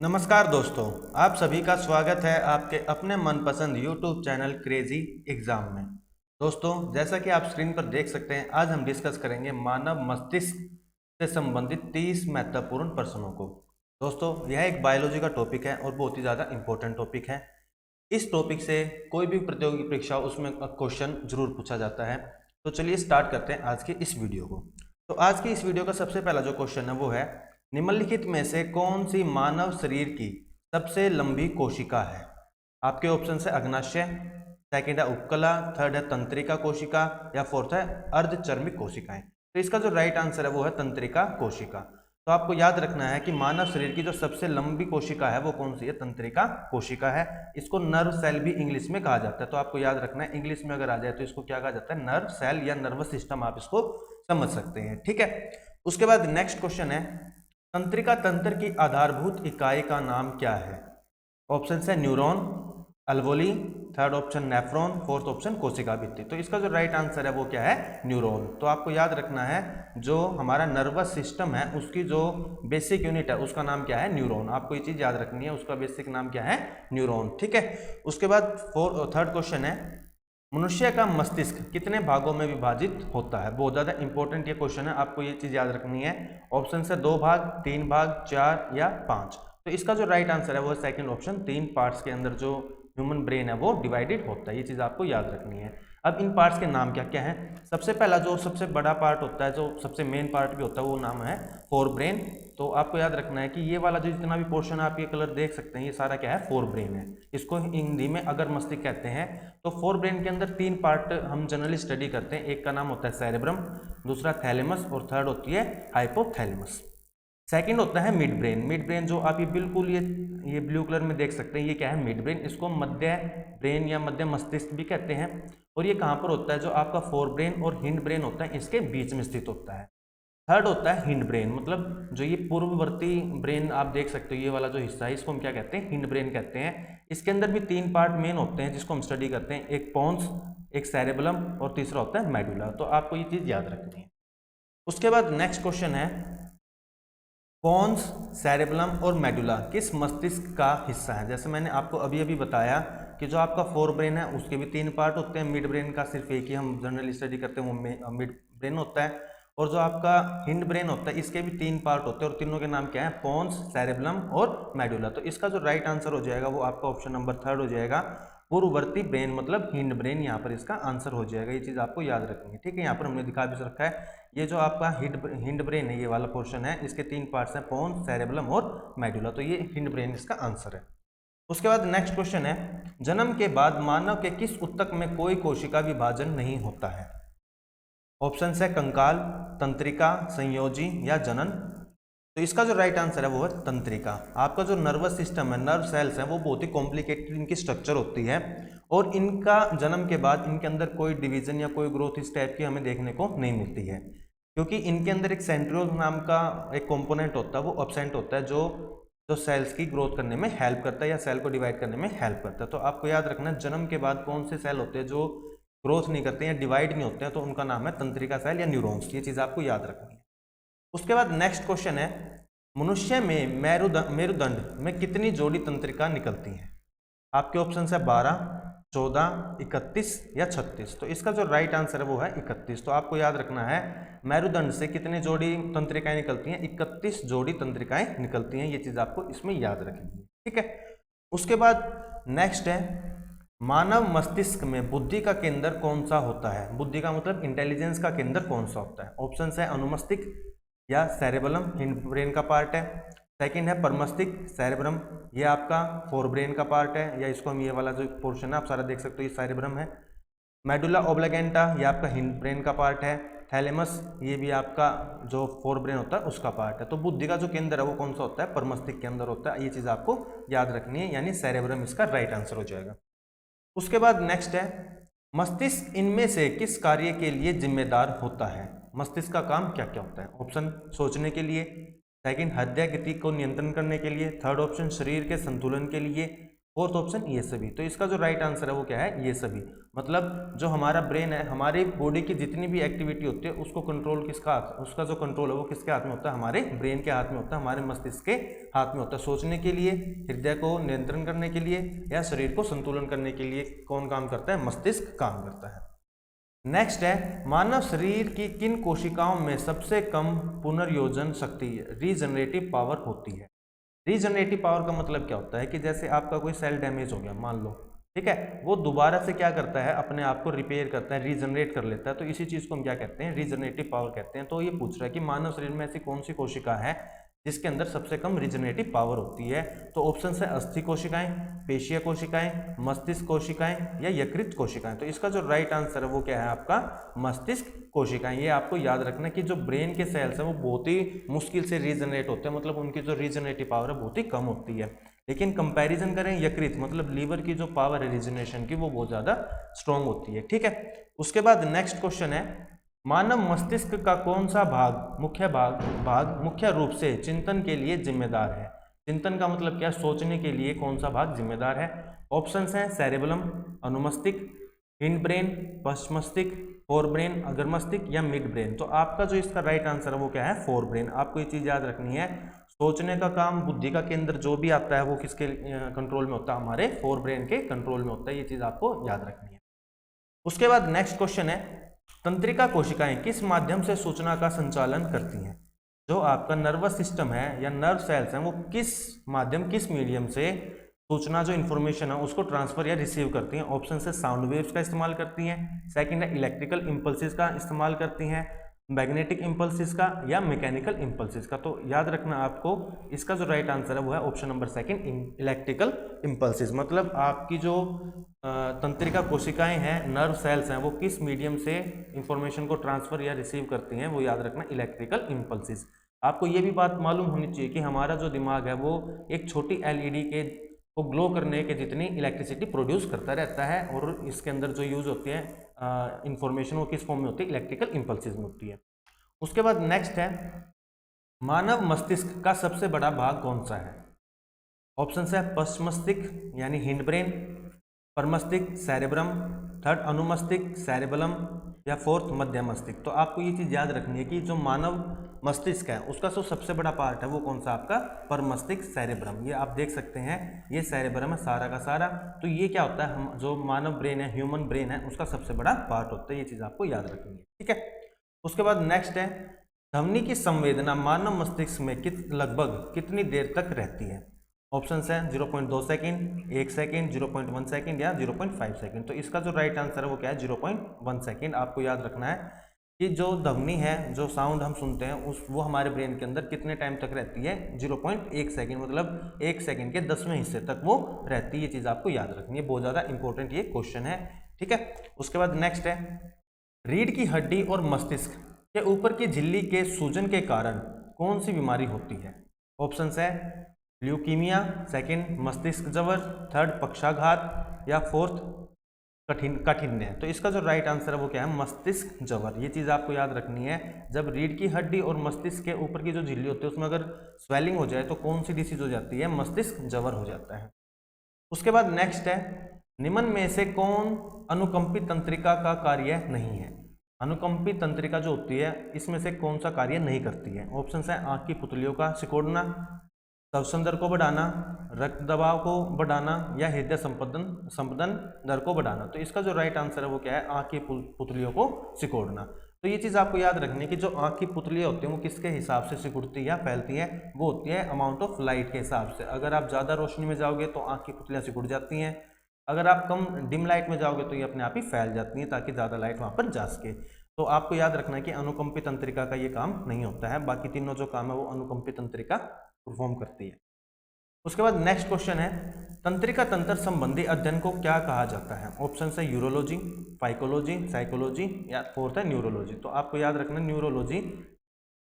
नमस्कार दोस्तों, आप सभी का स्वागत है आपके अपने मनपसंद YouTube चैनल क्रेजी एग्जाम में। दोस्तों, जैसा कि आप स्क्रीन पर देख सकते हैं, आज हम डिस्कस करेंगे मानव मस्तिष्क से संबंधित 30 महत्वपूर्ण प्रश्नों को। दोस्तों, यह एक बायोलॉजी का टॉपिक है और बहुत ही ज़्यादा इंपॉर्टेंट टॉपिक है। इस टॉपिक से कोई भी प्रतियोगी परीक्षा उसमें क्वेश्चन जरूर पूछा जाता है। तो चलिए स्टार्ट करते हैं आज की इस वीडियो को। तो आज की इस वीडियो का सबसे पहला जो क्वेश्चन है वो है, निम्नलिखित में से कौन सी मानव शरीर की सबसे लंबी कोशिका है? आपके ऑप्शन है अग्नाशय, सेकंड है उपकला, थर्ड है तंत्रिका कोशिका या फोर्थ है अर्धचर्मिक कोशिकाएं। तो इसका जो राइट आंसर है वो है तंत्रिका कोशिका। तो आपको याद रखना है कि मानव शरीर की जो सबसे लंबी कोशिका है वो कौन सी है? तंत्रिका कोशिका है। इसको नर्व सेल भी इंग्लिश में कहा जाता है। तो आपको याद रखना है, इंग्लिश में अगर आ जाए तो इसको क्या कहा जाता है? नर्व सेल या नर्वस सिस्टम, आप इसको समझ सकते हैं। ठीक है, उसके बाद नेक्स्ट क्वेश्चन है, तंत्रिका तंत्र की आधारभूत इकाई का नाम क्या है? ऑप्शन है neuron, alveoli, third option nephron, fourth option कोशिका भित्ति। तो इसका जो राइट आंसर है वो क्या है? न्यूरॉन। तो आपको याद रखना है, जो हमारा नर्वस सिस्टम है उसकी जो बेसिक यूनिट है उसका नाम क्या है? न्यूरॉन। आपको ये चीज याद रखनी है, उसका बेसिक नाम क्या है? न्यूरॉन। ठीक है, उसके बाद थर्ड क्वेश्चन है, मनुष्य का मस्तिष्क कितने भागों में विभाजित होता है? बहुत ज्यादा इंपॉर्टेंट ये क्वेश्चन है, आपको ये चीज याद रखनी है। ऑप्शन है 2 भाग, 3 भाग, 4 या 5। तो इसका जो राइट आंसर है वो सेकंड ऑप्शन, 3 पार्ट्स के अंदर जो ह्यूमन ब्रेन है वो डिवाइडेड होता है। ये चीज आपको याद रखनी है। अब इन पार्ट्स के नाम क्या क्या है? सबसे पहला जो सबसे बड़ा पार्ट होता है, जो सबसे मेन पार्ट भी होता है, वो नाम है फोर ब्रेन। तो आपको याद रखना है कि ये वाला जो जितना भी पोर्शन आप ये कलर देख सकते हैं, ये सारा क्या है? फोर ब्रेन है। इसको हिंदी में अगर मस्तिष्क कहते हैं। तो फोर ब्रेन के अंदर 3 पार्ट हम जनरली स्टडी करते हैं। एक का नाम होता है सेरेब्रम, दूसरा थैलेमस और थर्ड होती है हाइपोथैलेमस। सेकंड होता है मिड ब्रेन। मिड ब्रेन जो आप ये बिल्कुल ये ब्लू कलर में देख सकते हैं, ये क्या है? Mid brain. इसको मध्य ब्रेन या मध्य मस्तिष्क भी कहते हैं। और ये कहाँ पर होता है? जो आपका फोर ब्रेन और हिंड ब्रेन होता है, इसके बीच में स्थित होता है। थर्ड होता है हिंड ब्रेन, मतलब जो ये पूर्ववर्ती ब्रेन आप देख सकते हो, ये वाला जो हिस्सा है इसको हम क्या कहते हैं? हिंड ब्रेन कहते हैं। इसके अंदर भी 3 पार्ट मेन होते हैं जिसको हम स्टडी करते हैं, एक पोन्स, एक सेरेबलम और तीसरा होता है मेडुला। तो आपको ये चीज याद रखनी है। उसके बाद नेक्स्ट क्वेश्चन है, पोन्स, सेरेबलम और मेडुला किस मस्तिष्क का हिस्सा है? जैसे मैंने आपको अभी अभी बताया कि जो आपका फोर ब्रेन है उसके भी 3 पार्ट होते हैं। मिड ब्रेन का सिर्फ एक ही हम जनरली स्टडी करते हैं, वो मिड ब्रेन होता है। और जो आपका हिंड ब्रेन होता है, इसके भी 3 पार्ट होते हैं और तीनों के नाम क्या है? पोन्स, सेरेबलम और मेडुला। तो इसका जो राइट आंसर हो जाएगा वो आपका ऑप्शन नंबर 3 हो जाएगा, पूर्ववर्ती ब्रेन, मतलब हिंड ब्रेन यहाँ पर इसका आंसर हो जाएगा। ये चीज आपको याद रखनी है। ठीक है, यहाँ पर हमने दिखा भी रखा है, ये जो आपका हिंड ब्रेन है, ये वाला पोर्शन है, इसके 3 पार्ट्स हैं, पोन्स, सेरेबलम और मेडुला। तो ये हिंड ब्रेन इसका आंसर है। उसके बाद नेक्स्ट क्वेश्चन है, जन्म के बाद मानव के किस ऊतक में कोई कोशिका विभाजन नहीं होता है? ऑप्शन है कंकाल, तंत्रिका, संयोजी या जनन। तो इसका जो राइट आंसर है वो है तंत्रिका। आपका जो नर्वस सिस्टम है, नर्व सेल्स हैं, वो बहुत ही कॉम्प्लिकेटेड इनकी स्ट्रक्चर होती है और इनका जन्म के बाद इनके अंदर कोई डिवीजन या कोई ग्रोथ इस टाइप की हमें देखने को नहीं मिलती है, क्योंकि इनके अंदर एक सेंट्रियोल नाम का एक कंपोनेंट होता है, वो एब्सेंट होता है, जो जो सेल्स की ग्रोथ करने में हेल्प करता है या सेल को डिवाइड करने में हेल्प करता है। तो आपको याद रखना है, जन्म के बाद कौन से सेल होते हैं जो ग्रोथ नहीं करते हैं या डिवाइड नहीं होते हैं, तो उनका नाम है तंत्रिका सेल या न्यूरॉन्स। ये चीज आपको याद रखनी है। उसके बाद नेक्स्ट क्वेश्चन है, मनुष्य में मेरुदंड में कितनी जोड़ी तंत्रिका निकलती हैं? आपके ऑप्शन है 12, 14, 31 या 36। तो इसका जो राइट आंसर है वो है 31। तो आपको याद रखना है, मेरुदंड से कितने जोड़ी तंत्रिकाएं निकलती हैं? 31 जोड़ी तंत्रिकाएं निकलती हैं। ये चीज आपको इसमें याद रखनी है। ठीक है, उसके बाद नेक्स्ट है, मानव मस्तिष्क में बुद्धि का केंद्र कौन सा होता है? बुद्धि का मतलब इंटेलिजेंस का केंद्र कौन सा होता है? ऑप्शन है अनुमस्तिष्क या सेरेबलम, हिंड ब्रेन का पार्ट है। सेकंड है परमस्तिष्क, सेरेब्रम, ये आपका फोर ब्रेन का पार्ट है, या इसको हम ये वाला जो पोर्शन है आप सारा देख सकते हो, ये सेरेब्रम है। मेडुला ओब्लिगेंटा, ये आपका हिंड ब्रेन का पार्ट है। थैलेमस, ये भी आपका जो फोर ब्रेन होता है उसका पार्ट है। तो बुद्धि का जो केंद्र है वो कौन सा होता है? परमस्तिष्क के अंदर होता है। ये चीज आपको याद रखनी है, यानी सेरेब्रम इसका राइट आंसर हो जाएगा। उसके बाद नेक्स्ट है, मस्तिष्क इनमें से किस कार्य के लिए जिम्मेदार होता है? मस्तिष्क का काम क्या क्या होता है? ऑप्शन सोचने के लिए, सेकंड हृदय गति को नियंत्रण करने के लिए, थर्ड ऑप्शन शरीर के संतुलन के लिए, फोर्थ ऑप्शन ये सभी। तो इसका जो राइट आंसर है वो क्या है, ये सभी। मतलब जो हमारा ब्रेन है, हमारी बॉडी की जितनी भी एक्टिविटी होती है उसको कंट्रोल उसका जो कंट्रोल है वो किसके हाथ में होता है, हमारे ब्रेन के हाथ में होता है, हमारे मस्तिष्क के हाथ में होता है। सोचने के लिए, हृदय को नियंत्रण करने के लिए या शरीर को संतुलन करने के लिए कौन काम करता है, मस्तिष्क काम करता है। नेक्स्ट है, मानव शरीर की किन कोशिकाओं में सबसे कम पुनर्योजन शक्ति, रीजनरेटिव पावर होती है। रीजनरेटिव पावर का मतलब क्या होता है कि जैसे आपका कोई सेल डैमेज हो गया मान लो, ठीक है, वो दोबारा से क्या करता है, अपने आप को रिपेयर करता है, रीजनरेट कर लेता है। तो इसी चीज को हम क्या कहते हैं, रीजनरेटिव पावर कहते हैं। तो ये पूछ रहा है कि मानव शरीर में ऐसी कौन सी कोशिका है जिसके अंदर सबसे कम रीजनरेटिव पावर होती है। तो ऑप्शन है अस्थि कोशिकाएं, पेशीय कोशिकाएं, मस्तिष्क कोशिकाएं या यकृत कोशिकाएं। तो इसका जो राइट आंसर है वो क्या है आपका, मस्तिष्क कोशिकाएं। ये आपको याद रखना कि जो ब्रेन के सेल्स हैं वो बहुत ही मुश्किल से रीजनरेट होते हैं, मतलब उनकी जो रीजनरेटिव पावर है बहुत ही कम होती है। लेकिन कंपैरिजन करें यकृत मतलब लीवर की जो पावर है रीजनरेशन की वो बहुत ज्यादा स्ट्रॉन्ग होती है, ठीक है। उसके बाद नेक्स्ट क्वेश्चन है, मानव मस्तिष्क का कौन सा भाग मुख्य रूप से चिंतन के लिए जिम्मेदार है। चिंतन का मतलब क्या, सोचने के लिए कौन सा भाग जिम्मेदार है। ऑप्शंस हैं सेरेबेलम, अनुमस्तिष्क, हिंड ब्रेन, पश्च मस्तिष्क, फोर ब्रेन, अगर मस्तिष्क या मिड ब्रेन। तो आपका जो इसका राइट आंसर है वो क्या है, फोर ब्रेन। आपको ये चीज याद रखनी है, सोचने का काम, बुद्धि का केंद्र जो भी आता है वो किसके कंट्रोल में होता है, हमारे फोर ब्रेन के कंट्रोल में होता है। ये चीज आपको याद रखनी है। उसके बाद नेक्स्ट क्वेश्चन है, तंत्रिका कोशिकाएं किस माध्यम से सूचना का संचालन करती हैं। जो आपका नर्वस सिस्टम है या नर्व सेल्स हैं वो किस माध्यम, किस मीडियम से सूचना, जो इन्फॉर्मेशन है उसको ट्रांसफर या रिसीव करती हैं। ऑप्शन से साउंड वेव्स का इस्तेमाल करती हैं, सेकंड है इलेक्ट्रिकल इम्पल्सिस का इस्तेमाल करती हैं, मैग्नेटिक इम्पल्सिस का या मैकेनिकल इम्पल्सिस का। तो याद रखना आपको, इसका जो राइट आंसर है वो है option number second, electrical impulses. मतलब आपकी जो तंत्रिका कोशिकाएं हैं, नर्व सेल्स हैं, वो किस मीडियम से इंफॉर्मेशन को ट्रांसफर या रिसीव करती हैं, वो याद रखना, इलेक्ट्रिकल इम्पल्सिस। आपको ये भी बात मालूम होनी चाहिए कि हमारा जो दिमाग है वो एक छोटी एलईडी के को ग्लो करने के जितनी इलेक्ट्रिसिटी प्रोड्यूस करता रहता है, और इसके अंदर जो यूज होती है इंफॉर्मेशन वो किस फॉर्म में होती है, इलेक्ट्रिकल इम्पल्सिस में होती है। उसके बाद नेक्स्ट है, मानव मस्तिष्क का सबसे बड़ा भाग कौन सा है। ऑप्शन है पश्च मस्तिष्क यानी हिंड ब्रेन, परमस्तिष्क सेरेब्रम, थर्ड अनुमस्तिष्क सेरेबलम या फोर्थ मध्य मस्तिष्क। तो आपको ये चीज याद रखनी है कि जो मानव मस्तिष्क है उसका जो सबसे बड़ा पार्ट है वो कौन सा आपका, परमस्तिष्क सेरेब्रम। ये आप देख सकते हैं, ये सेरेब्रम है सारा का सारा। तो ये क्या होता है, हम जो मानव ब्रेन है, ह्यूमन ब्रेन है, उसका सबसे बड़ा पार्ट होता है। ये चीज आपको याद रखनी है, ठीक है। उसके बाद नेक्स्ट है, ध्वनि की संवेदना मानव मस्तिष्क में लगभग कितनी देर तक रहती है। ऑप्शन है 0.2 सेकंड, 1 सेकंड, 0.1 सेकंड या 0.5 सेकंड। तो इसका जो राइट आंसर है वो क्या है, 0.1 सेकंड। आपको याद रखना है कि जो ध्वनि है, जो साउंड हम सुनते हैं वो हमारे ब्रेन के अंदर कितने टाइम तक रहती है, 0.1 सेकंड, मतलब 1 सेकंड के 10वें हिस्से तक वो रहती है। ये चीज़ आपको याद रखनी है, बहुत ज़्यादा इंपॉर्टेंट ये क्वेश्चन है, ठीक है। उसके बाद नेक्स्ट है, रीढ़ की हड्डी और मस्तिष्क के ऊपर की झिल्ली के सूजन के कारण कौन सी बीमारी होती है। ऑप्शन है ल्यूकीमिया, सेकंड मस्तिष्क जवर, थर्ड पक्षाघात या फोर्थ काठिन्य। तो इसका जो राइट आंसर है वो क्या है, मस्तिष्क जवर। ये चीज़ आपको याद रखनी है, जब रीढ़ की हड्डी और मस्तिष्क के ऊपर की जो झिल्ली होती है उसमें अगर स्वेलिंग हो जाए तो कौन सी डिसीज हो जाती है, मस्तिष्क जवर हो जाता है। उसके बाद नेक्स्ट है, निम्न में से कौन अनुकंपित तंत्रिका का कार्य नहीं है। अनुकंपित तंत्रिका जो होती है इसमें से कौन सा कार्य नहीं करती है। ऑप्शन है आंख की पुतलियों का सिकोड़ना, श्वसन दर को बढ़ाना, रक्त दबाव को बढ़ाना या हृदय संपदन दर को बढ़ाना। तो इसका जो राइट आंसर है वो क्या है, आंख की पुतलियों को सिकोड़ना। तो ये चीज़ आपको याद रखनी है कि जो आंख की पुतलियाँ होती हैं वो किसके हिसाब से सिकुड़ती या फैलती हैं, वो होती है अमाउंट ऑफ लाइट के हिसाब से। अगर आप ज़्यादा रोशनी में जाओगे तो आंख की पुतलियाँ सिकुड़ जाती हैं, अगर आप कम डिम लाइट में जाओगे तो ये अपने आप ही फैल जाती हैं ताकि ज़्यादा लाइट वहाँ पर जा सके। तो आपको याद रखना है कि अनुकंपित तंत्रिका का ये काम नहीं होता है, बाकी तीनों जो काम है वो अनुकंपित तंत्रिका परफॉर्म करती है। उसके बाद नेक्स्ट क्वेश्चन है, तंत्रिका तंत्र संबंधी अध्ययन को क्या कहा जाता है। ऑप्शन है यूरोलॉजी, फाइकोलॉजी, साइकोलॉजी या फोर्थ है न्यूरोलॉजी। तो आपको याद रखना, न्यूरोलॉजी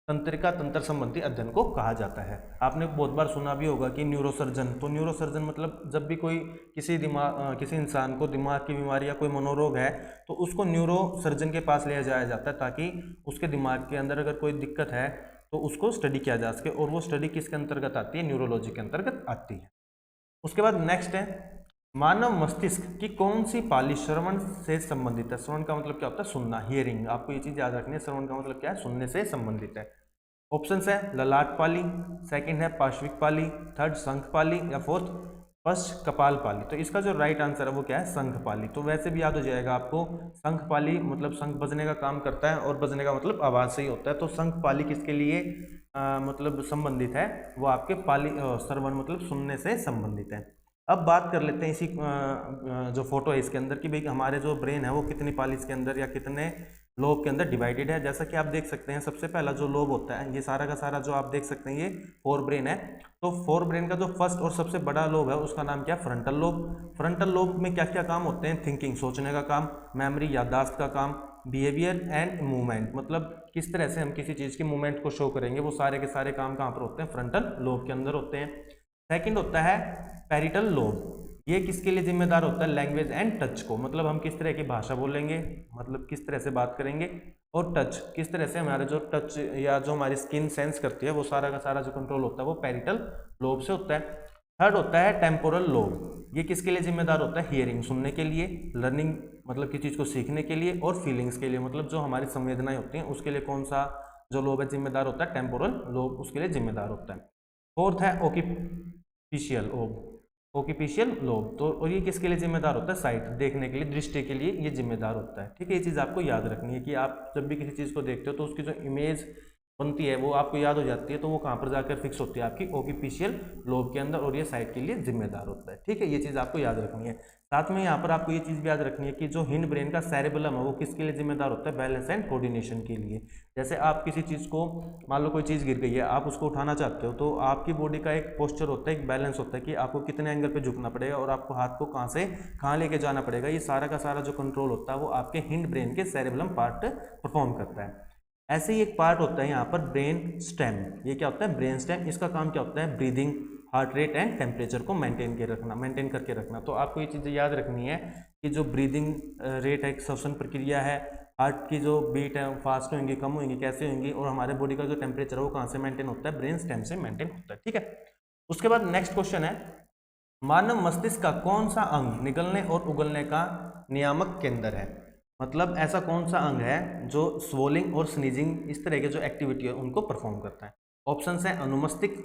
तंत्रिका तंत्र संबंधी अध्ययन को कहा जाता है। आपने बहुत बार सुना भी होगा कि न्यूरोसर्जन। तो न्यूरोसर्जन मतलब जब भी कोई किसी इंसान को दिमाग की बीमारी या कोई मनोरोग है तो उसको न्यूरोसर्जन के पास ले जाया जाता है ताकि उसके दिमाग के अंदर अगर कोई दिक्कत है तो उसको स्टडी किया जा सके, और वो स्टडी किसके अंतर्गत आती है, न्यूरोलॉजी के अंतर्गत आती है। उसके बाद नेक्स्ट है, मानव मस्तिष्क की कौन सी पाली श्रवण से संबंधित है? श्रवण का मतलब क्या होता है? सुनना, हियरिंग। आपको ये चीज याद रखनी है, श्रवण का मतलब क्या है? सुनने से संबंधित है। ऑप्शन है ललाट पाली, सेकंड है पार्श्विक पाली, थर्ड शंख पाली, या फोर्थ पश्च कपाल पाली। तो इसका जो राइट आंसर है वो क्या है? शंख पाली। तो वैसे भी याद हो जाएगा आपको, शंख पाली मतलब शंख बजने का काम करता है, और बजने का मतलब आवाज से ही होता है। तो शंख पाली किसके लिए मतलब संबंधित है? वो आपके पाली श्रवण मतलब सुनने से संबंधित है। अब बात कर लेते हैं इसी जो फोटो है इसके अंदर, कि भाई हमारे जो ब्रेन है वो कितनी पाली इसके अंदर या कितने लोब के अंदर डिवाइडेड है। जैसा कि आप देख सकते हैं, सबसे पहला जो लोब होता है, ये सारा का सारा जो आप देख सकते हैं ये फोर ब्रेन है। तो फोर ब्रेन का जो फर्स्ट और सबसे बड़ा लोब है उसका नाम क्या? Frontal lobe. फ्रंटल लोब में क्या क्या काम होते हैं? थिंकिंग, सोचने का काम, मेमोरी, याददाश्त का काम, बिहेवियर एंड मूवमेंट, मतलब किस तरह से हम किसी चीज की मूवमेंट को शो करेंगे, वो सारे के सारे काम कहाँ पर होते हैं? फ्रंटल लोब के अंदर होते हैं। सेकंड होता है पैरिटल लोब। ये किसके लिए जिम्मेदार होता है? लैंग्वेज एंड टच को, मतलब हम किस तरह की भाषा बोलेंगे, मतलब किस तरह से बात करेंगे, और टच, किस तरह से हमारे जो टच या जो हमारी स्किन सेंस करती है, वो सारा का सारा जो कंट्रोल होता है वो पैरिटल लोब से होता है। थर्ड होता है टेम्पोरल लोब। ये किसके लिए जिम्मेदार होता है? हियरिंग, सुनने के लिए, लर्निंग मतलब किसी चीज को सीखने के लिए, और फीलिंग्स के लिए, मतलब जो हमारी संवेदनाएं होती हैं उसके लिए कौन सा जो लोब है जिम्मेदार होता है? टेम्पोरल लोब उसके लिए जिम्मेदार होता है। फोर्थ है ओकिपिशियल लोब, ओकिपिशियल लोब। तो और ये किसके लिए जिम्मेदार होता है? साइट, देखने के लिए, दृष्टि के लिए ये जिम्मेदार होता है। ठीक है, ये चीज़ आपको याद रखनी है कि आप जब भी किसी चीज़ को देखते हो तो उसकी जो इमेज बनती है वो आपको याद हो जाती है, तो वो कहाँ पर जाकर फिक्स होती है? आपकी ओकिपिशियल लोब के अंदर, और ये साइट के लिए जिम्मेदार होता है। ठीक है, ये चीज़ आपको याद रखनी है। साथ में यहाँ पर आपको ये चीज़ भी याद रखनी है कि जो हिंड ब्रेन का सेरेबेलम है वो किसके लिए जिम्मेदार होता है? बैलेंस एंड कोऑर्डिनेशन के लिए। जैसे आप किसी चीज़ को, मान लो कोई चीज़ गिर गई है, आप उसको उठाना चाहते हो, तो आपकी बॉडी का एक पोस्चर होता है, एक बैलेंस होता है कि आपको कितने एंगल पे झुकना पड़ेगा और आपको हाथ को कहाँ से कहाँ लेके जाना पड़ेगा। ये सारा का सारा जो कंट्रोल होता है वो आपके हिंड ब्रेन के सेरेबेलम पार्ट परफॉर्म करता है। ऐसे ही एक पार्ट होता है यहाँ पर ब्रेन स्टेम। ये क्या होता है? Brain stem. इसका काम क्या होता है? Breathing, heart rate and temperature को मेंटेन करके रखना। तो आपको ये चीज़ें याद रखनी है कि जो ब्रीदिंग रेट है, एक श्वसन प्रक्रिया है, हार्ट की जो बीट है फास्ट होंगी, कम होंगी, कैसे होंगी, और हमारे बॉडी का जो टेम्परेचर है वो कहाँ से मेंटेन होता है? ब्रेन स्टेम से मेंटेन होता है। ठीक है, उसके बाद नेक्स्ट क्वेश्चन है, मानव मस्तिष्क का कौन सा अंग निगलने और उगलने का नियामक केंद्र है? मतलब ऐसा कौन सा अंग है जो स्वोलिंग और स्नीजिंग इस तरह के जो एक्टिविटी है उनको परफॉर्म करता है? ऑप्शन है अनुमस्तिष्क,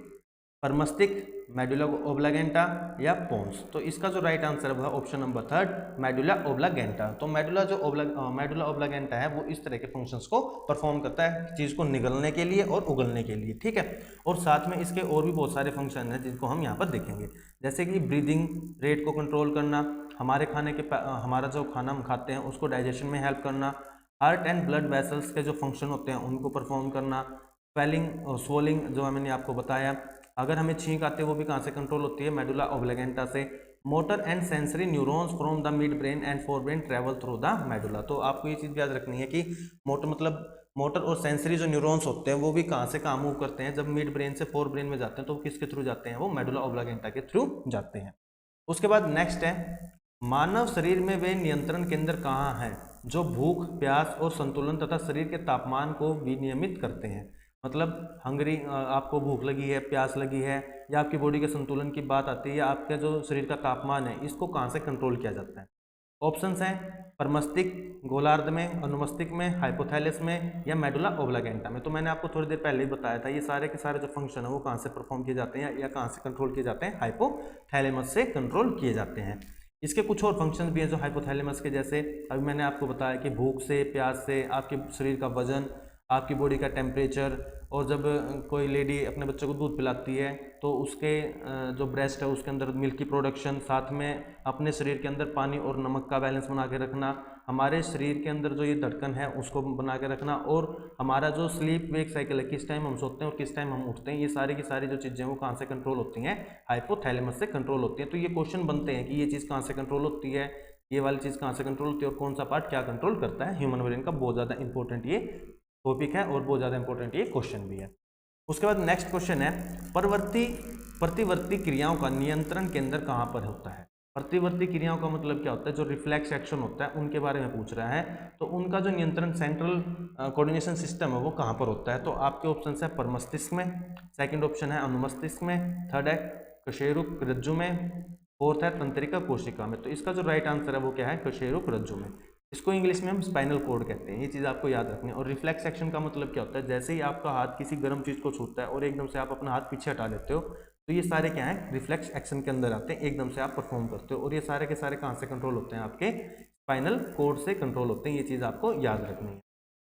परमस्तिष्क, मेडुला ओब्लागेंटा, या पोन्स। तो इसका जो राइट आंसर है ऑप्शन नंबर थर्ड, मेडुला ओब्लागेंटा। तो मेडुला ओब्लागेंटा है वो इस तरह के फंक्शंस को परफॉर्म करता है, चीज को निगलने के लिए और उगलने के लिए। ठीक है, और साथ में इसके और भी बहुत सारे फंक्शन हैं जिनको हम यहाँ पर देखेंगे, जैसे कि ब्रीदिंग रेट को कंट्रोल करना, हमारे हमारा जो खाना हम खाते हैं उसको डाइजेशन में हेल्प करना, हार्ट एंड ब्लड वेसल्स के जो फंक्शन होते हैं उनको परफॉर्म करना, स्वोलिंग जो मैंने आपको बताया, अगर हमें छींक आती है वो भी कहाँ से कंट्रोल होती है? मेडुला ओब्लागेंटा से। Motor and sensory neurons from the mid brain and fore brain travel through the medulla. तो आपको ये चीज़ याद रखनी है कि मोटर और सेंसरी जो न्यूरॉन्स होते हैं वो भी कहाँ से कहाँ मूव करते हैं? जब मिड ब्रेन से फोर ब्रेन में जाते हैं तो वो किसके थ्रू जाते हैं? वो मेडुला ओब्लागेंटा के थ्रू जाते हैं। उसके बाद नेक्स्ट है, मानव शरीर में वे नियंत्रण केंद्र कहाँ हैं जो भूख, प्यास और संतुलन तथा शरीर के तापमान को विनियमित करते हैं? मतलब आपको भूख लगी है, प्यास लगी है, या आपकी बॉडी के संतुलन की बात आती है, या आपका जो शरीर का तापमान है, इसको कहाँ से कंट्रोल किया जाता है? ऑप्शंस हैं परमस्तिष्क, गोलार्ध में, अनुमस्तिष्क में, हाइपोथैलेमस में, या मेडुला ओब्लागेंटा में। तो मैंने आपको थोड़ी देर पहले ही बताया था, ये सारे के सारे जो फंक्शन है वो कहाँ से परफॉर्म किए जाते हैं या कहाँ से कंट्रोल किए जाते हैं? हाइपोथैलेमस से कंट्रोल किए जाते हैं। इसके कुछ और फंक्शन भी हैं जो हाइपोथैलेमस के, जैसे अभी मैंने आपको बताया कि भूख से, प्यास से, आपके शरीर का वजन, आपकी बॉडी का टेम्परेचर, और जब कोई लेडी अपने बच्चे को दूध पिलाती है तो उसके जो ब्रेस्ट है उसके अंदर मिल्क की प्रोडक्शन, साथ में अपने शरीर के अंदर पानी और नमक का बैलेंस बना के रखना, हमारे शरीर के अंदर जो ये धड़कन है उसको बना के रखना, और हमारा जो स्लीप वेक साइकिल है, किस टाइम हम सोते हैं और किस टाइम हम उठते हैं, ये सारी की सारी जो चीज़ें वो कहाँ से कंट्रोल होती हैं? हाइपोथैलेमस से कंट्रोल होती हैं। तो ये क्वेश्चन बनते हैं कि ये चीज़ कहाँ से कंट्रोल होती है, ये वाली चीज़ कहाँ से कंट्रोल होती है, और कौन सा पार्ट क्या कंट्रोल करता है ह्यूमन ब्रेन का। बहुत ज़्यादा इंपॉर्टेंट ये टॉपिक है और बहुत ज़्यादा इंपॉर्टेंट ये क्वेश्चन भी है। उसके बाद नेक्स्ट क्वेश्चन है, प्रतिवर्ती क्रियाओं का नियंत्रण केंद्र कहाँ पर होता है? प्रतिवर्ती क्रियाओं का मतलब क्या होता है? जो रिफ्लेक्स एक्शन होता है उनके बारे में पूछ रहा है। तो उनका जो नियंत्रण सेंट्रल कोऑर्डिनेशन सिस्टम है वो कहाँ पर होता है? तो आपके ऑप्शन है परमस्तिष्क में, सेकंड ऑप्शन है अनुमस्तिष्क में, थर्ड है कशेरुक रज्जु में, फोर्थ है तंत्रिका कोशिका में। तो इसका जो राइट आंसर है वो क्या है, कशेरुक रज्जु में। इसको इंग्लिश में हम स्पाइनल कोड कहते हैं, ये चीज़ आपको याद रखनी है। और रिफ्लेक्स एक्शन का मतलब क्या होता है, जैसे ही आपका हाथ किसी गर्म चीज़ को छूता है और एकदम से आप अपना हाथ पीछे हटा लेते हो, तो ये सारे क्या है, रिफ्लेक्स एक्शन के अंदर आते हैं, एकदम से आप परफॉर्म करते हो। और ये सारे के सारे कहाँ से कंट्रोल होते हैं, आपके स्पाइनल कोड से कंट्रोल होते हैं, ये चीज़ आपको याद रखनी है।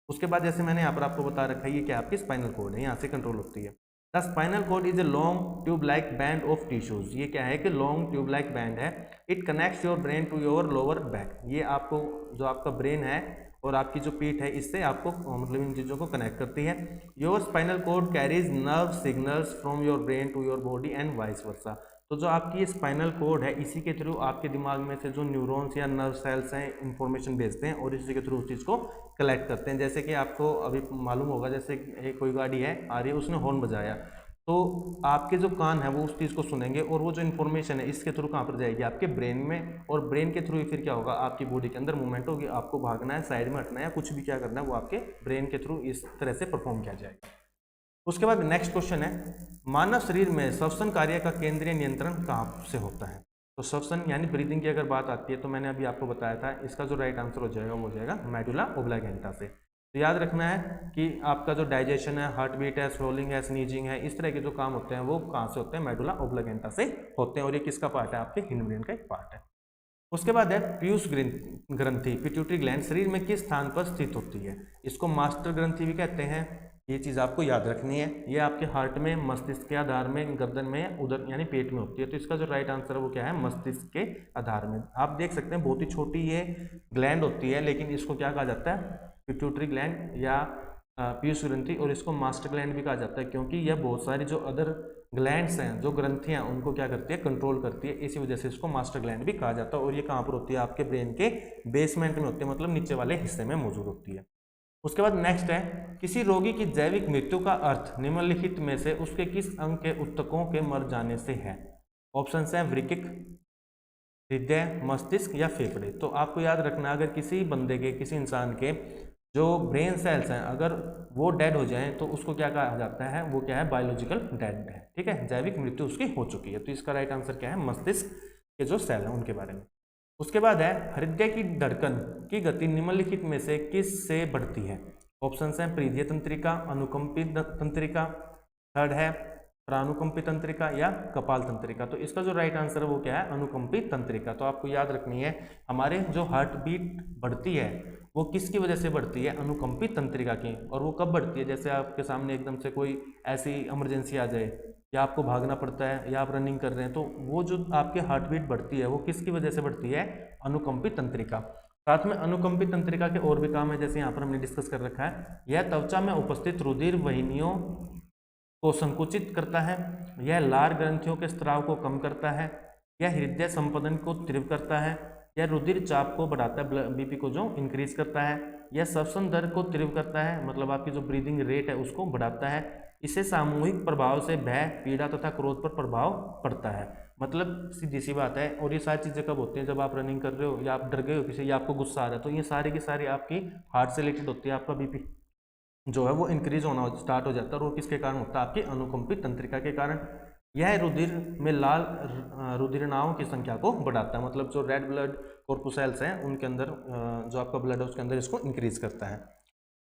उसके बाद जैसे मैंने यहाँ पर आपको बता रखा है, ये क्या आपकी स्पाइनल कोड है, यहाँ से कंट्रोल होती है। The spinal cord is a long tube like band of tissues. ये क्या है कि लॉन्ग ट्यूब लाइक बैंड है। It connects your brain to your lower back. ये आपको जो आपका ब्रेन है और आपकी जो पीठ है, इससे आपको मतलब इन चीज़ों को कनेक्ट करती है। Your spinal cord carries nerve signals from your brain to your body and vice versa. तो जो आपकी ये स्पाइनल कोड है, इसी के थ्रू आपके दिमाग में से जो न्यूरॉन्स या नर्व सेल्स हैं इंफॉर्मेशन भेजते हैं और इसी के थ्रू उस चीज़ को कलेक्ट करते हैं। जैसे कि आपको अभी मालूम होगा, जैसे कोई गाड़ी है आ रही है, उसने हॉर्न बजाया, तो आपके जो कान है वो उस चीज़ को सुनेंगे और वो जो इन्फॉर्मेशन है इसके थ्रू कहाँ पर जाएगी, आपके ब्रेन में। और ब्रेन के थ्रू ही फिर क्या होगा, आपकी बॉडी के अंदर मूवमेंट होगी, आपको भागना है, साइड में हटना है, कुछ भी क्या करना है, वो आपके ब्रेन के थ्रू इस तरह से परफॉर्म किया जाएगा। उसके बाद नेक्स्ट क्वेश्चन है, मानव शरीर में श्वसन कार्य का केंद्रीय नियंत्रण कहाँ से होता है। तो श्वसन यानी ब्रीदिंग की अगर बात आती है, तो मैंने अभी आपको बताया था, इसका जो राइट आंसर हो जाएगा वो हो जाएगा मेडुला ओब्लांगेटा से। तो याद रखना है कि आपका जो डाइजेशन है, हार्ट बीट है, स्वेलिंग है, स्नीजिंग है, इस तरह के जो काम होते हैं वो कहाँ से होते हैं, मेडुला ओब्लांगेटा से होते हैं। और ये किसका पार्ट है, आपके हिंड ब्रेन का एक पार्ट है। उसके बाद है पीयूष ग्रंथि, पिट्यूटरी ग्लैंड शरीर में किस स्थान पर स्थित होती है। इसको मास्टर ग्रंथि भी कहते हैं, ये चीज़ आपको याद रखनी है। ये आपके हार्ट में, मस्तिष्क के आधार में, गर्दन में, उधर यानी पेट में होती है। तो इसका जो राइट आंसर है वो क्या है, मस्तिष्क के आधार में। आप देख सकते हैं बहुत ही छोटी ये ग्लैंड होती है, लेकिन इसको क्या कहा जाता है, पिट्यूटरी ग्लैंड या पीयूष ग्रंथि। और इसको मास्टर ग्लैंड भी कहा जाता है, क्योंकि यह बहुत सारी जो अदर ग्लैंड्स हैं, जो ग्रंथियां, उनको क्या करती है, कंट्रोल करती है। इसी वजह से इसको मास्टर ग्लैंड भी कहा जाता है। और ये कहाँ पर होती है, आपके ब्रेन के बेसमेंट में होती है, मतलब नीचे वाले हिस्से में मौजूद होती है। उसके बाद नेक्स्ट है, किसी रोगी की जैविक मृत्यु का अर्थ निम्नलिखित में से उसके किस अंग के ऊतकों के मर जाने से है। ऑप्शन है वृक्क, हृदय, मस्तिष्क या फेफड़े। तो आपको याद रखना, अगर किसी बंदे के, किसी इंसान के जो ब्रेन सेल्स हैं, अगर वो डेड हो जाएं, तो उसको क्या कहा जाता है, वो क्या है, बायोलॉजिकल डेड है। ठीक है, जैविक मृत्यु उसकी हो चुकी है। तो इसका राइट आंसर क्या है, मस्तिष्क के जो सेल हैं उनके बारे में। उसके बाद है, हृदय की धड़कन की गति निम्नलिखित में से किस से बढ़ती है। ऑप्शन है परिधीय तंत्रिका, अनुकंपित तंत्रिका, थर्ड है प्रानुकंपित तंत्रिका या कपाल तंत्रिका। तो इसका जो राइट आंसर है वो क्या है, अनुकंपित तंत्रिका। तो आपको याद रखनी है, हमारे जो हार्ट बीट बढ़ती है वो किसकी वजह से बढ़ती है, अनुकंपित तंत्रिका की। और वो कब बढ़ती है, जैसे आपके सामने एकदम से कोई ऐसी इमरजेंसी आ जाए, या आपको भागना पड़ता है, या आप रनिंग कर रहे हैं, तो वो जो आपके हार्ट बीट बढ़ती है वो किसकी वजह से बढ़ती है, अनुकंपित तंत्रिका। साथ में अनुकंपित तंत्रिका के और भी काम है, जैसे यहाँ पर हमने डिस्कस कर रखा है। यह त्वचा में उपस्थित रुधिर वाहिनियों को संकुचित करता है, यह लार ग्रंथियों के स्त्राव को कम करता है, यह हृदय संपदन को तीव्र करता है, यह रुधिर चाप को बढ़ाता है, बीपी को जो इंक्रीज करता है, यह श्वसन दर को तीव्र करता है, मतलब आपकी जो ब्रीदिंग रेट है उसको बढ़ाता है। इसे सामूहिक प्रभाव से भय, पीड़ा तथा क्रोध पर प्रभाव पड़ता है। मतलब सीधी सी बात है। और ये सारी चीज़ें कब होती हैं, जब आप रनिंग कर रहे हो, या आप डर गए हो किसी, या आपको गुस्सा आ रहा है, तो ये सारी की सारी आपकी हार्ट से रिलेटेड होती है। आपका बीपी जो है वो इंक्रीज होना स्टार्ट हो जाता है, और वो किसके कारण होता है, आपकी अनुकंपित तंत्रिका के कारण। यह रुधिर में लाल रुधिरनाओं की संख्या को बढ़ाता है, मतलब जो रेड ब्लड कॉर्पुसेल्स हैं उनके अंदर जो आपका ब्लड है उसके अंदर इसको इंक्रीज करता है।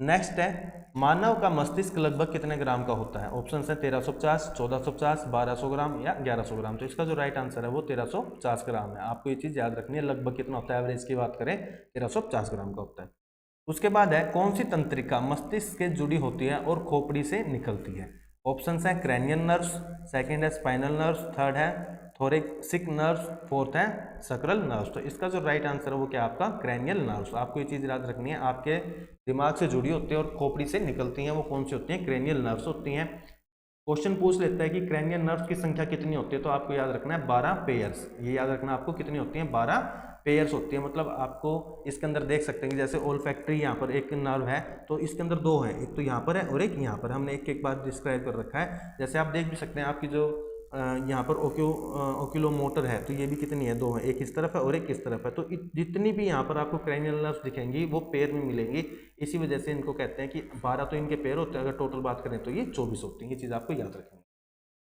नेक्स्ट है, मानव का मस्तिष्क लगभग कितने ग्राम का होता है। ऑप्शन है 1350, 1450, 1200 ग्राम या 1100 ग्राम। तो इसका जो राइट आंसर है वो 1350 ग्राम है। आपको ये चीज़ याद रखनी है, लगभग कितना होता है, एवरेज की बात करें 1350 ग्राम का होता है। उसके बाद है, कौन सी तंत्रिका मस्तिष्क से जुड़ी होती है और खोपड़ी से निकलती है। ऑप्शन है क्रैनियन नर्व्स, सेकंड है स्पाइनल नर्व्स, थर्ड है थोरेसिक नर्व्स, फोर्थ है सकरल नर्व्स। तो इसका जो राइट आंसर है वो क्या आपका क्रैनियल नर्व्स। आपको ये चीज़ याद रखनी है, आपके दिमाग से जुड़ी होती है और खोपड़ी से निकलती हैं, वो कौन सी होती हैं, क्रैनियल नर्व्स होती हैं। क्वेश्चन पूछ लेता है कि क्रैनियल नर्व्स की संख्या कितनी होती है, तो आपको याद रखना है 12 पेयर्स। ये याद रखना आपको कितनी होती है, 12 पेयर्स होती है। मतलब आपको इसके अंदर देख सकते हैं कि जैसे ओल्फैक्टरी यहाँ पर एक नर्व है, तो इसके अंदर दो है, एक तो यहाँ पर है और एक यहाँ पर। हमने एक एक बार डिस्क्राइब कर रखा है। जैसे आप देख भी सकते हैं, आपकी जो यहाँ पर ओक्यूलोमोटर है, तो ये भी कितनी है, दो है, एक इस तरफ है और एक इस तरफ है। तो जितनी भी यहाँ पर आपको क्रैनियल नर्व्स दिखेंगी वो पेयर में मिलेंगी। इसी वजह से इनको कहते हैं कि 12 तो इनके पेयर होते हैं, अगर टोटल बात करें तो ये 24 होती है। ये चीज़ आपको याद रखनी है।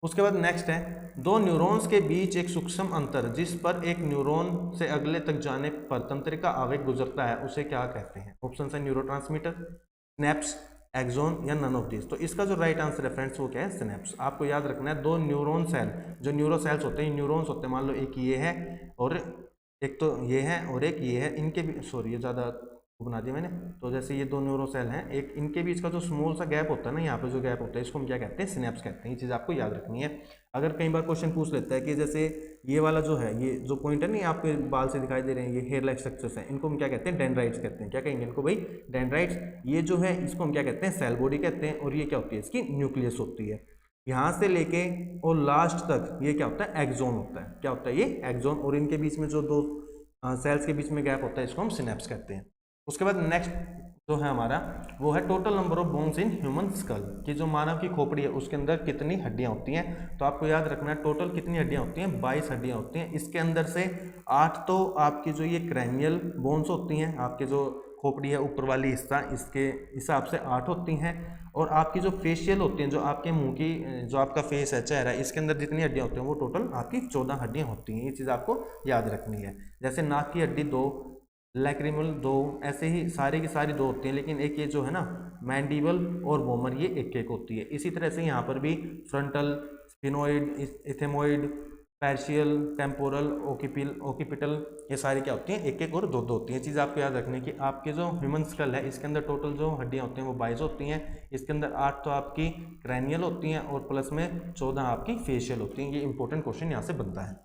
उसके बाद नेक्स्ट है, दो न्यूरॉन्स के बीच एक सूक्ष्म अंतर जिस पर एक न्यूरॉन से अगले तक जाने पर तंत्रिका आवेग गुजरता है उसे क्या कहते हैं? ऑप्शन है न्यूरोट्रांसमीटर, स्नैप्स, एक्सोन या नन ऑफ दिस। तो इसका जो राइट आंसर है फ्रेंड्स वो क्या है? स्नैप्स। आपको याद रखना है दो न्यूरॉन सेल, जो न्यूरो सेल्स होते हैं, न्यूरॉन्स होते हैं, मान लो एक ये है और एक तो ये है और एक ये है, इनके भी सॉरी ये ज़्यादा बना दिया मैंने। तो जैसे ये दो न्यूरो सेल हैं, एक इनके बीच का जो स्मॉल सा गैप होता है ना, यहाँ पे जो गैप होता है इसको हम क्या कहते हैं? सिनेप्स कहते हैं। ये चीज़ आपको याद रखनी है। अगर कई बार क्वेश्चन पूछ लेता है कि जैसे ये वाला जो है, ये जो पॉइंट है नहीं आपके बाल से दिखाई दे रहे हैं, ये हेयर लाइक स्ट्रक्चर्स हैं, इनको हम क्या कहते हैं? डेंड्राइट्स कहते हैं। क्या कहेंगे इनको भाई? डेंड्राइट्स। ये जो है इसको हम क्या कहते हैं? सेल बॉडी कहते हैं। और ये क्या होती है? इसकी न्यूक्लियस होती है। यहाँ से लेके और लास्ट तक ये क्या होता है? एक्सोन होता है। क्या होता है? ये एक्सोन। और इनके बीच में जो दो सेल्स के बीच में गैप होता है इसको हम सिनेप्स कहते हैं। उसके बाद नेक्स्ट जो है हमारा वो है total number of bones in human school, कि जो मानव की खोपड़ी है उसके अंदर कितनी हड्डियां होती हैं। तो आपको याद रखना है टोटल कितनी हड्डियां होती हैं? 22 हड्डियां होती हैं। इसके अंदर से 8 तो आपकी जो ये क्रैनियल बोन्स होती हैं, आपके जो खोपड़ी है ऊपर वाली हिस्सा, इसके हिसाब से 8 होती हैं। और आपकी जो फेशियल होती हैं, जो आपके मुंह की जो आपका फेस है, चेहरा, इसके अंदर जितनी हड्डियां होती हैं वो टोटल आपकी 14 हड्डियां होती हैं। ये चीज़ आपको याद रखनी है। जैसे नाक की हड्डी 2, लैक्रिमल 2, ऐसे ही सारी की सारी 2 होती हैं। लेकिन एक ये जो है ना मैंडिबल और वोमर, ये एक एक होती है। इसी तरह से यहाँ पर भी फ्रंटल, स्फिनोइड, इथेमोइड, पैर्शियल, टेम्पोरल, ओकिपिटल, ये सारी क्या होती हैं? एक एक और 2 होती हैं। चीज़ आपको याद रखनी है कि आपके जो ह्यूमन स्कल है इसके अंदर टोटल जो हड्डियाँ होती हैं वो 22 होती हैं। इसके अंदर 8 तो आपकी क्रैनियल होती हैं और प्लस में 14 आपकी फेशियल होती हैं। ये इंपॉर्टेंट क्वेश्चन यहाँ से बनता है।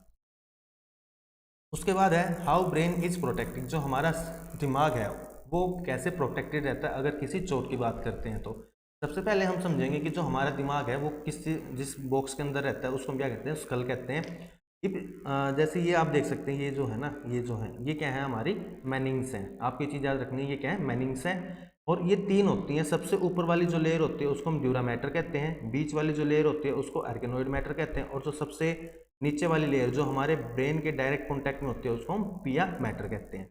उसके बाद है हाउ ब्रेन इज प्रोटेक्टेड, जो हमारा दिमाग है वो कैसे प्रोटेक्टेड रहता है अगर किसी चोट की बात करते हैं। तो सबसे पहले हम समझेंगे कि जो हमारा दिमाग है वो जिस बॉक्स के अंदर रहता है उसको हम क्या कहते हैं? स्कल कहते हैं। जैसे ये आप देख सकते हैं, ये जो है ना, ये जो है ये क्या है? हमारी मेनिंग्स हैं। आपकी चीज़ याद रखनी है, ये क्या है? मेनिंग्स है। और ये 3 होती हैं। सबसे ऊपर वाली जो लेयर होती है उसको हम ड्यूरा मैटर कहते हैं, बीच वाली जो लेयर होती है उसको आर्केनोइड मैटर कहते हैं, और जो सबसे नीचे वाली लेयर जो हमारे ब्रेन के डायरेक्ट कॉन्टैक्ट में होती है उसको हम पिया मैटर कहते हैं।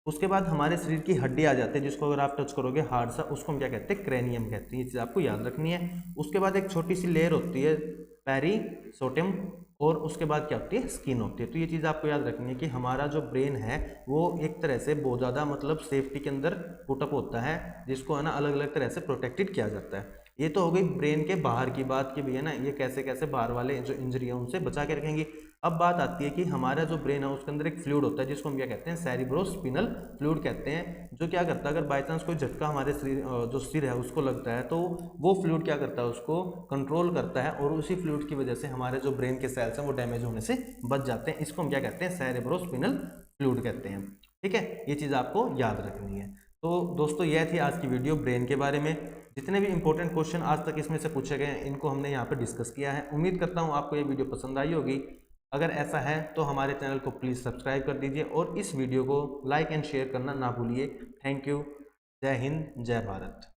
उसके बाद हमारे शरीर की हड्डी आ जाती है, जिसको अगर आप टच करोगे हार्ड सा, उसको हम क्या कहते हैं? क्रेनियम कहते हैं। ये चीज़ आपको याद रखनी है। उसके बाद एक छोटी सी लेयर होती है पेरिसोटियम, और उसके बाद क्या होती है? स्किन होती है। तो ये चीज़ आपको याद रखनी है कि हमारा जो ब्रेन है वो एक तरह से बहुत ज़्यादा मतलब सेफ्टी के अंदर पुटअप होता है, जिसको है ना अलग अलग तरह से प्रोटेक्टेड किया जाता है। ये तो हो गई ब्रेन के बाहर की बात की भी है ना, ये कैसे कैसे बाहर वाले जो इंजरी है उनसे बचा के रखेंगे। अब बात आती है कि हमारा जो ब्रेन है उसके अंदर एक फ्लूइड होता है जिसको हम क्या कहते हैं? सेरिब्रोस्पिनल फ्लूइड कहते हैं। जो क्या करता है, अगर बाई चांस कोई झटका हमारे जो सिर है उसको लगता है तो वो फ्लूइड क्या करता है? उसको कंट्रोल करता है, और उसी फ्लूइड की वजह से हमारे जो ब्रेन के सेल्स हैं वो डैमेज होने से बच जाते हैं। इसको हम क्या कहते हैं? सेरिब्रोस्पिनल फ्लूइड कहते हैं। ठीक है, ये चीज़ आपको याद रखनी है। तो दोस्तों यह थी आज की वीडियो ब्रेन के बारे में। जितने भी इंपॉर्टेंट क्वेश्चन आज तक इसमें से पूछे गए हैं इनको हमने यहाँ पर डिस्कस किया है। उम्मीद करता हूँ आपको ये वीडियो पसंद आई होगी। अगर ऐसा है तो हमारे चैनल को प्लीज़ सब्सक्राइब कर दीजिए और इस वीडियो को लाइक एंड शेयर करना ना भूलिए। Thank you. जय हिंद, जय भारत।